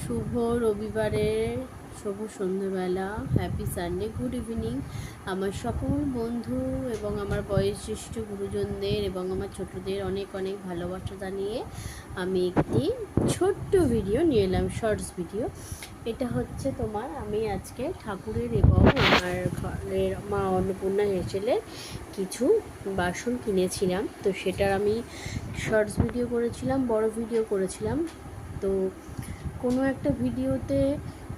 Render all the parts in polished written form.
শুভ রবিবারের শুভ সন্ধ্যেবেলা, happy Sunday, good evening আমার সকল বন্ধু এবং আমার বয়োজ্যেষ্ঠ গুরুজনদের এবং আমার ছোটদের অনেক অনেক ভালোবাসা জানিয়ে আমি একটি ছোট্ট ভিডিও নিয়ে এলাম, শর্টস ভিডিও। এটা হচ্ছে আমি আজকে ঠাকুরের এবং আমার ঘরের মা অন্নপূর্ণা হেসেলের কিছু বাসন কিনেছিলাম, তো সেটার আমি শর্টস ভিডিও করেছিলাম, বড় ভিডিও করেছিলাম। তো কোনো একটা ভিডিওতে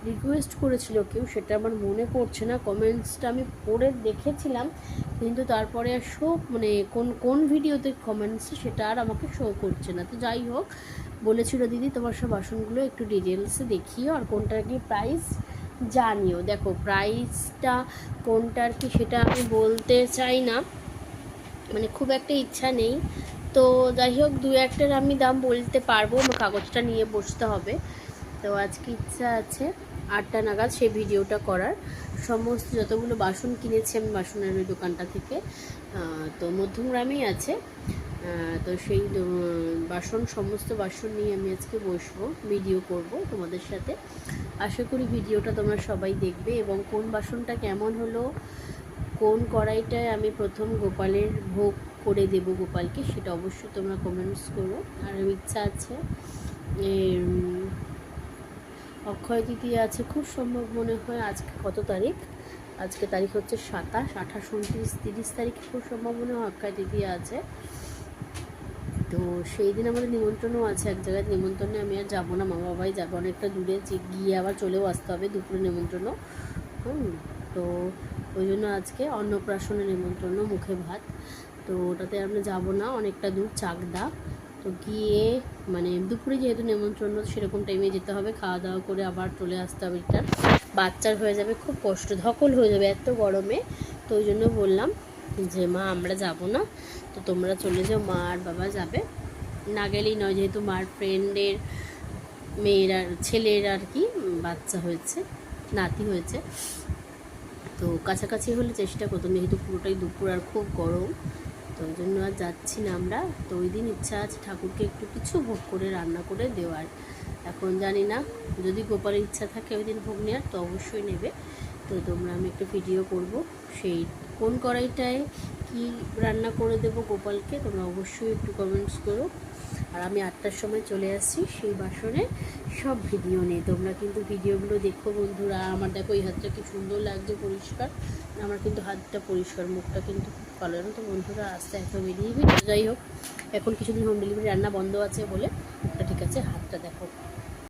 রিকোয়েস্ট করেছিল কেউ, সেটা আমার মনে পড়ছে না, কমেন্টসটা আমি পড়ে দেখেছিলাম কিন্তু তারপরে আর শো কোন ভিডিওতে কমেন্টস সেটা আর আমাকে শো করছে না। তো যাই হোক, বলেছিল দিদি তোমার সব বাসনগুলো একটু ডিটেলসে দেখিও আর কোনটার কি প্রাইস জানিও। দেখো প্রাইসটা কোনটার কি সেটা আমি বলতে চাই না, খুব একটা ইচ্ছা নেই। তো যাই হোক, দু একটার আমি দাম বলতে পারবো, আমার কাগজটা নিয়ে বসতে হবে। তো আজকে ইচ্ছা আছে 8টা নাগাদ সেই ভিডিওটা করার। সমস্ত যতগুলো বাসন কিনেছি আমি বাসনের ওই দোকানটা থেকে, তো মধ্যমগ্রামেই আছে। তো সেই সমস্ত বাসন নিয়ে আমি আজকে বসবো, ভিডিও করব তোমাদের সাথে। আশা করি ভিডিওটা তোমরা সবাই দেখবে এবং কোন বাসনটা কেমন হলো, কোন কড়াইটায় আমি প্রথম গোপালের ভোগ করে দেব গোপালকে, সেটা অবশ্যই তোমরা কমেন্টস করো। আর ইচ্ছা আছে অক্ষয় তৃতীয়া আছে, খুব সম্ভব মনে হয় আজকে কত তারিখ, আজকে তারিখ হচ্ছে 27, 28, 29, 30 তারিখে খুব সম্ভব মনে হয় অক্ষয় তৃতীয়া আছে। তো সেই দিন আমাদের নিমন্ত্রণও আছে, এক জায়গায় নিমন্ত্রণে আমি আর যাবো না, মা বাবাই যাবো, অনেকটা দূরে গিয়ে আবার চলেও আসতে হবে, দুপুরে নিমন্ত্রণও। তো ওই জন্য আজকে অন্নপ্রাশনের নিমন্ত্রণ, মুখে ভাত, তো ওটাতে আমরা যাব না, অনেকটা দূর, চাকদা। তো গিয়ে দুপুরে যেহেতু নিমন্ত্রণ, সেরকম টাইমে যেতে হবে, খাওয়া দাওয়া করে আবার চলে আসতে হবে। এটা বাচ্চার হয়ে যাবে খুব কষ্ট, ধকল হয়ে যাবে এত গরমে। তো ওই জন্য বললাম যে মা আমরা যাব না, তো তোমরা চলে যাও, মা আর বাবা যাবে, না গেলেই নয়, যেহেতু মার ফ্রেন্ডের মেয়ের আর ছেলের আর কি বাচ্চা হয়েছে, নাতি হয়েছে। তো কাছাকাছি হলে চেষ্টা করতাম, যেহেতু পুরোটাই দুপুর আর খুব গরম, তো ওই জন্য আর যাচ্ছি না আমরা। তো ওই দিন ইচ্ছা আছে ঠাকুরকে একটু কিছু ভোগ করে রান্না করে দেওয়ার। এখন জানি না, যদি গোপালের ইচ্ছা থাকে ওই দিন ভোগ নেওয়ার তো অবশ্যই নেবে। তো আমি একটা ভিডিও করব, সেই কোন কড়াইটায় কি রান্না করে দেব গোপালকে তোমরা অবশ্যই একটু কমেন্টস করো। আর আমি 8টার সময় চলে আসছি সেই বাসনে সব ভিডিও নিয়ে, তোমরা কিন্তু ভিডিওগুলো দেখো বন্ধুরা। আমার দেখো এই হাতটা কি সুন্দর লাগছে, পরিষ্কার, আমার কিন্তু হাতটা পরিষ্কার, মুখটা কিন্তু খুব ভালো না। তো বন্ধুরা আস্তে একদম বেরিয়ে যাই হোক, এখন কিছুদিন হোম ডেলিভারি রান্না বন্ধ আছে বলে মুখটা ঠিক আছে, হাতটা দেখো।